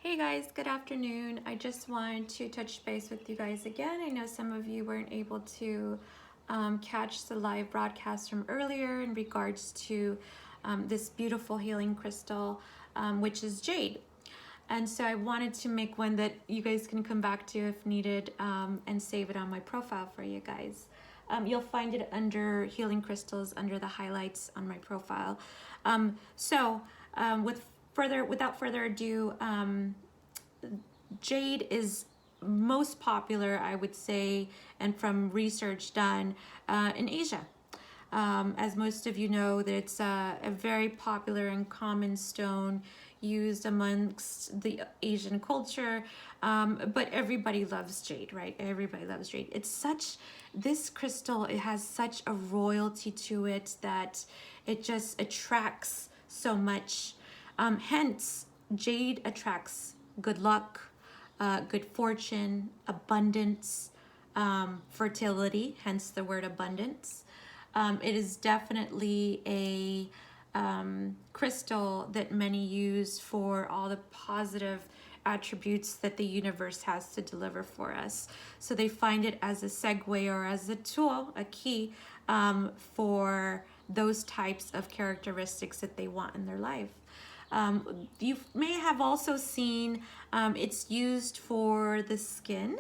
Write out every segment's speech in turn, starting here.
Hey guys, good afternoon. I just wanted to touch base with you guys again. I know some of you weren't able to catch the live broadcast from earlier in regards to this beautiful healing crystal, which is jade. And so I wanted to make one that you guys can come back to if needed and save it on my profile for you guys. You'll find it under healing crystals under the highlights on my profile. Without further ado, jade is most popular, I would say, and from research done in Asia. As most of you know, that it's a very popular and common stone used amongst the Asian culture, but everybody loves jade, right? Everybody loves jade. This crystal, it has such a royalty to it that it just attracts so much. Hence, jade attracts good luck, good fortune, abundance, fertility, hence the word abundance. It is definitely a crystal that many use for all the positive attributes that the universe has to deliver for us. So they find it as a segue or as a tool, a key for those types of characteristics that they want in their life. You may have also seen it's used for the skin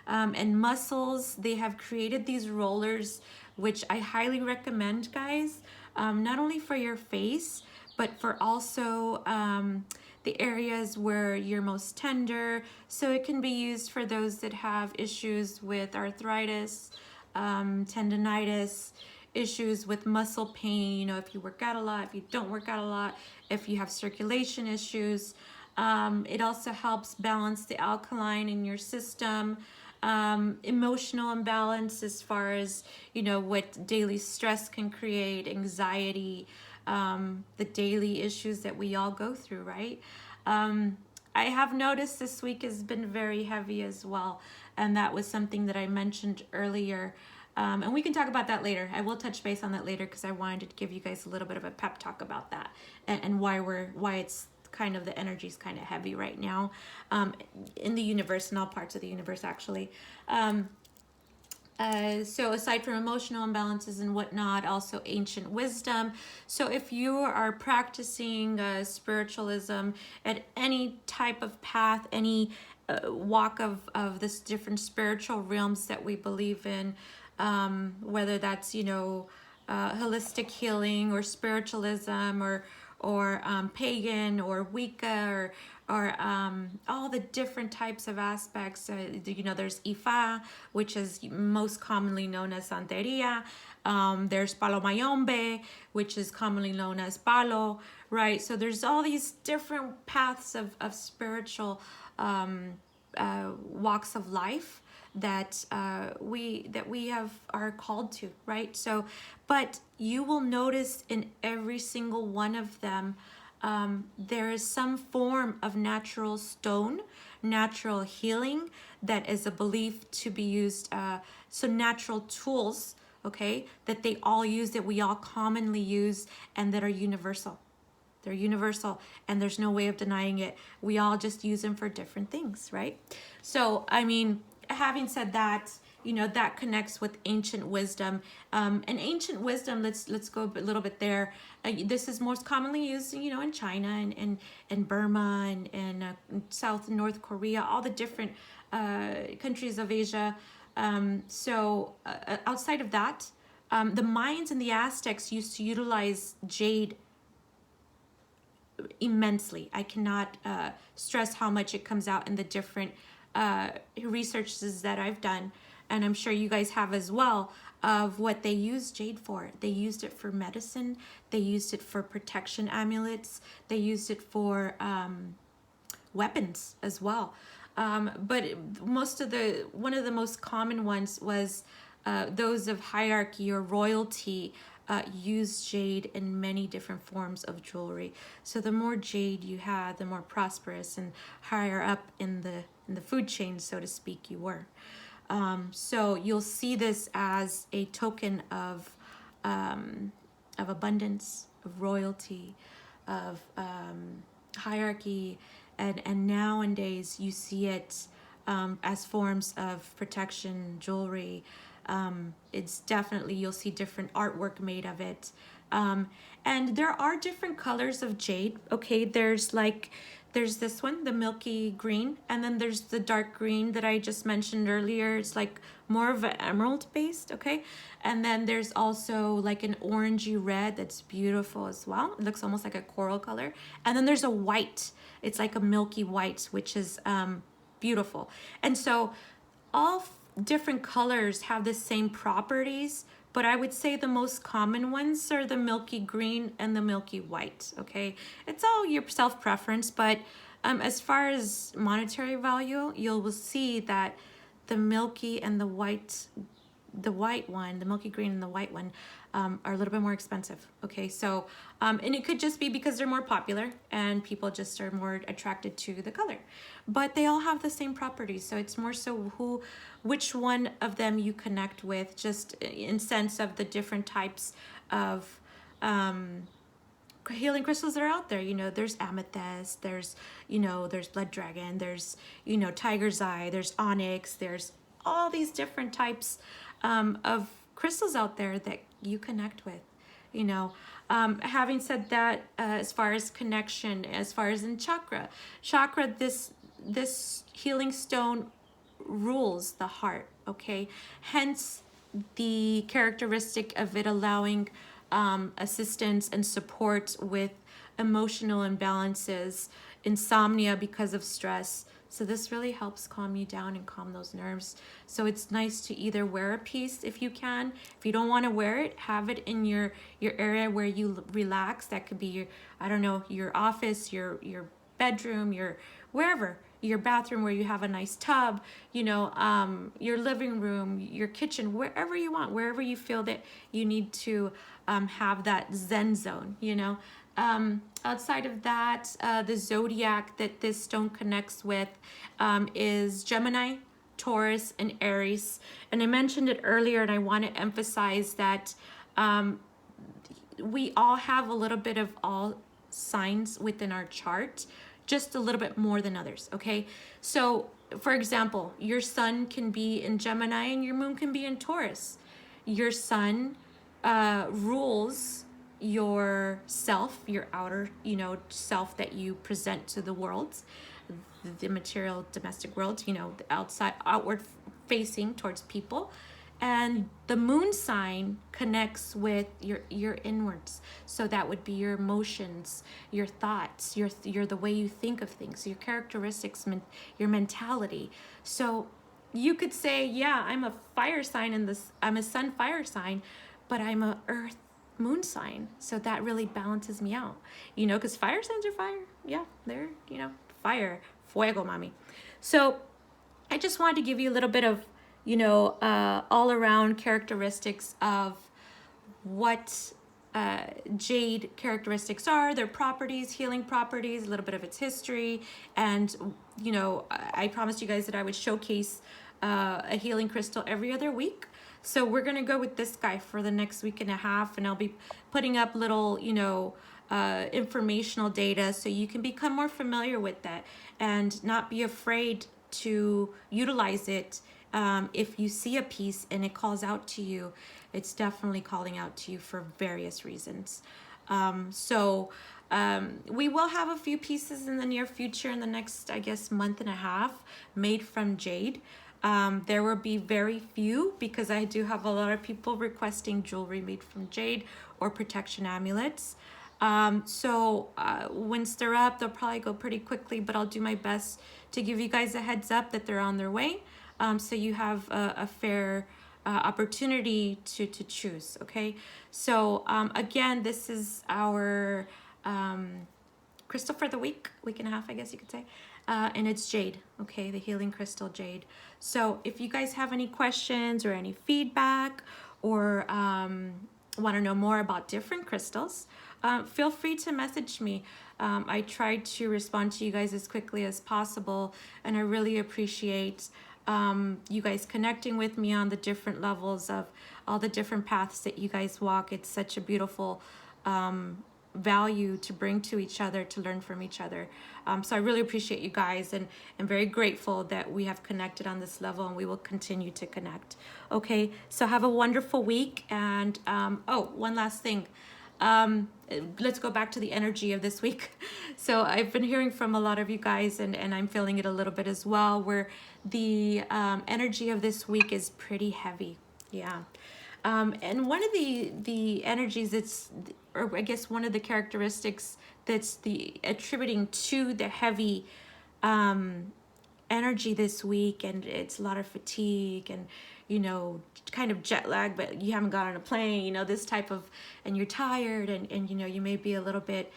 and muscles. They have created these rollers, which I highly recommend, guys, not only for your face, but for also the areas where you're most tender. So it can be used for those that have issues with arthritis, tendonitis, issues with muscle pain, you know, if you work out a lot, if you don't work out a lot, if you have circulation issues. It also helps balance the alkaline in your system. Emotional imbalance as far as, you know, what daily stress can create, anxiety, the daily issues that we all go through, right? I have noticed this week has been very heavy as well, and that was something that I mentioned earlier. And we can talk about that later. I will touch base on that later because I wanted to give you guys a little bit of a pep talk about that and why it's kind of the energy's kind of heavy right now in the universe, in all parts of the universe actually. So aside from emotional imbalances and whatnot, also ancient wisdom. So if you are practicing spiritualism at any type of path, any walk of this different spiritual realms that we believe in, whether that's, you know, holistic healing or spiritualism or pagan or Wicca or all the different types of aspects. You know, there's Ifa, which is most commonly known as Santeria. There's Palo Mayombe, which is commonly known as Palo, right? So there's all these different paths of spiritual walks of life that we are called to, right? So, but you will notice in every single one of them, there is some form of natural stone, natural healing that is a belief to be used. So natural tools, okay, that they all use, that we all commonly use, and that are universal. They're universal, and there's no way of denying it. We all just use them for different things, right? So, I mean, having said that, you know, that connects with ancient wisdom. And ancient wisdom, let's go a little bit there. This is most commonly used, you know, in China and Burma and South and North Korea, all the different countries of Asia. Outside of that, the Mayans and the Aztecs used to utilize jade immensely. I cannot stress how much it comes out in the different researches that I've done, and I'm sure you guys have as well, of what they used jade for. They used it for medicine, they used it for protection amulets, they used it for weapons as well. But one of the most common ones was those of hierarchy or royalty use jade in many different forms of jewelry. So the more jade you had, the more prosperous and higher up in the food chain, so to speak, you were. So you'll see this as a token of abundance, of royalty, of hierarchy, and nowadays you see it as forms of protection, jewelry. It's definitely, you'll see different artwork made of it. And there are different colors of jade. Okay, there's this one, the milky green, and then there's the dark green that I just mentioned earlier. It's like more of an emerald based, okay? And then there's also like an orangey red that's beautiful as well. It looks almost like a coral color. And then there's a white. It's like a milky white, which is beautiful. And so all different colors have the same properties, but I would say the most common ones are the milky green and the milky white, okay? It's all your self-preference, but as far as monetary value, you'll see that the milky and the white one, the milky green and the white one, are a little bit more expensive. Okay, so and it could just be because they're more popular and people just are more attracted to the color, but they all have the same properties. So it's more so which one of them you connect with, just in sense of the different types of healing crystals that are out there. You know, there's amethyst, there's, you know, there's blood dragon, there's, you know, tiger's eye, there's onyx, there's all these different types of crystals out there that you connect with, you know. Having said that, as far as connection, as far as in chakra, this healing stone rules the heart, okay? Hence the characteristic of it allowing assistance and support with emotional imbalances, insomnia because of stress. So this really helps calm you down and calm those nerves. So it's nice to either wear a piece if you can. If you don't want to wear it, have it in your area where you relax. That could be your, I don't know, your office, your bedroom, your wherever, your bathroom where you have a nice tub, you know, your living room, your kitchen, wherever you want, wherever you feel that you need to have that Zen zone, you know. Outside of that, the zodiac that this stone connects with is Gemini, Taurus, and Aries. And I mentioned it earlier, and I want to emphasize that we all have a little bit of all signs within our chart, just a little bit more than others, okay? So, for example, your sun can be in Gemini and your moon can be in Taurus. Your sun rules your self, your outer, you know, self that you present to the world, the material domestic world, you know, the outside, outward facing towards people. And the moon sign connects with your inwards. So that would be your emotions, your thoughts, your the way you think of things, your characteristics, your mentality. So you could say, yeah, I'm a fire sign in this, I'm a sun fire sign, but I'm a earth moon sign. So that really balances me out, you know, because fire signs are fire. Yeah, they're, you know, fire, fuego, mami. So I just wanted to give you a little bit of, you know, all around characteristics of what jade characteristics are, their properties, healing properties, a little bit of its history. And, you know, I promised you guys that I would showcase a healing crystal every other week. So we're going to go with this guy for the next week and a half, and I'll be putting up little, you know, informational data so you can become more familiar with that and not be afraid to utilize it. If you see a piece and it calls out to you, it's definitely calling out to you for various reasons. We will have a few pieces in the near future, in the next, I guess, month and a half, made from jade. There will be very few because I do have a lot of people requesting jewelry made from jade or protection amulets. Once they're up, they'll probably go pretty quickly, but I'll do my best to give you guys a heads up that they're on their way. So you have a fair opportunity to choose, okay? So again, this is our crystal for the week and a half, I guess you could say. And it's jade, okay? The healing crystal jade. So if you guys have any questions or any feedback or want to know more about different crystals, feel free to message me. I try to respond to you guys as quickly as possible, and I really appreciate you guys connecting with me on the different levels of all the different paths that you guys walk. It's such a beautiful value to bring to each other, to learn from each other. So I really appreciate you guys, and I'm very grateful that we have connected on this level, and we will continue to connect. Okay, so have a wonderful week. And oh, one last thing. Let's go back to the energy of this week. So I've been hearing from a lot of you guys, and I'm feeling it a little bit as well, where the energy of this week is pretty heavy. Yeah. And one of the energies that's, or I guess one of the characteristics that's the attributing to the heavy energy this week, and it's a lot of fatigue and, you know, kind of jet lag, but you haven't got on a plane, you know, this type of, and you're tired, and you know, you may be a little bit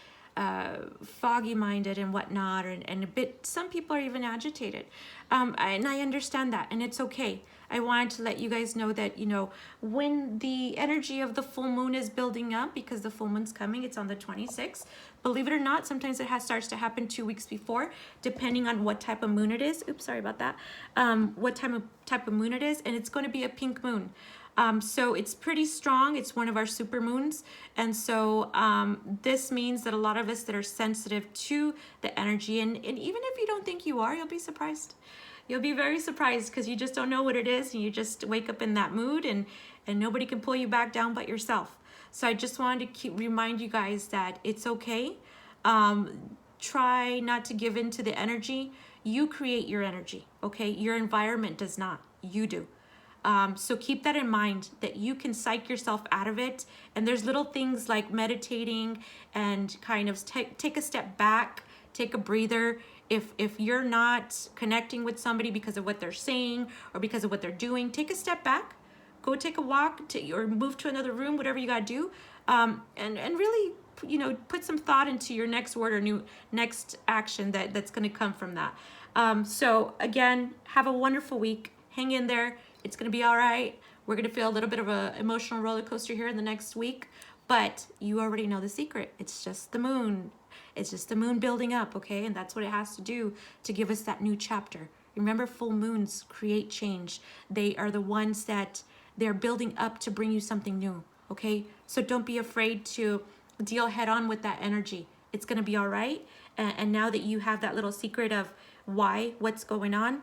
foggy minded and whatnot, and a bit, some people are even agitated, and I understand that, and it's okay. I wanted to let you guys know that, you know, when the energy of the full moon is building up, because the full moon's coming, it's on the 26th. Believe it or not, sometimes it starts to happen 2 weeks before, depending on what type of moon it is. Oops, sorry about that. What type of moon it is, and it's going to be a pink moon. So it's pretty strong. It's one of our super moons. And so this means that a lot of us that are sensitive to the energy, and even if you don't think you are, you'll be surprised. You'll be very surprised, because you just don't know what it is, and you just wake up in that mood, and nobody can pull you back down but yourself. So I just wanted to remind you guys that it's okay. Try not to give in to the energy. You create your energy, okay? Your environment does not. You do. So keep that in mind, that you can psych yourself out of it. And there's little things like meditating and kind of take a step back, take a breather. If you're not connecting with somebody because of what they're saying or because of what they're doing, take a step back, go take a walk, or move to another room, whatever you gotta do, and really, you know, put some thought into your next word or next action that's gonna come from that. So again, have a wonderful week. Hang in there. It's gonna be all right. We're gonna feel a little bit of an emotional roller coaster here in the next week, but you already know the secret. It's just the moon. It's just the moon building up, okay? And that's what it has to do to give us that new chapter. Remember, full moons create change. They are the ones that they're building up to bring you something new, okay? So don't be afraid to deal head on with that energy. It's gonna be all right. And now that you have that little secret of what's going on,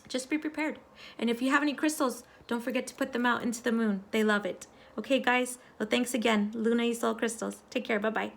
just be prepared. And if you have any crystals, don't forget to put them out into the moon. They love it. Okay, guys? Well, thanks again. Luna y Sol Crystals. Take care. Bye-bye.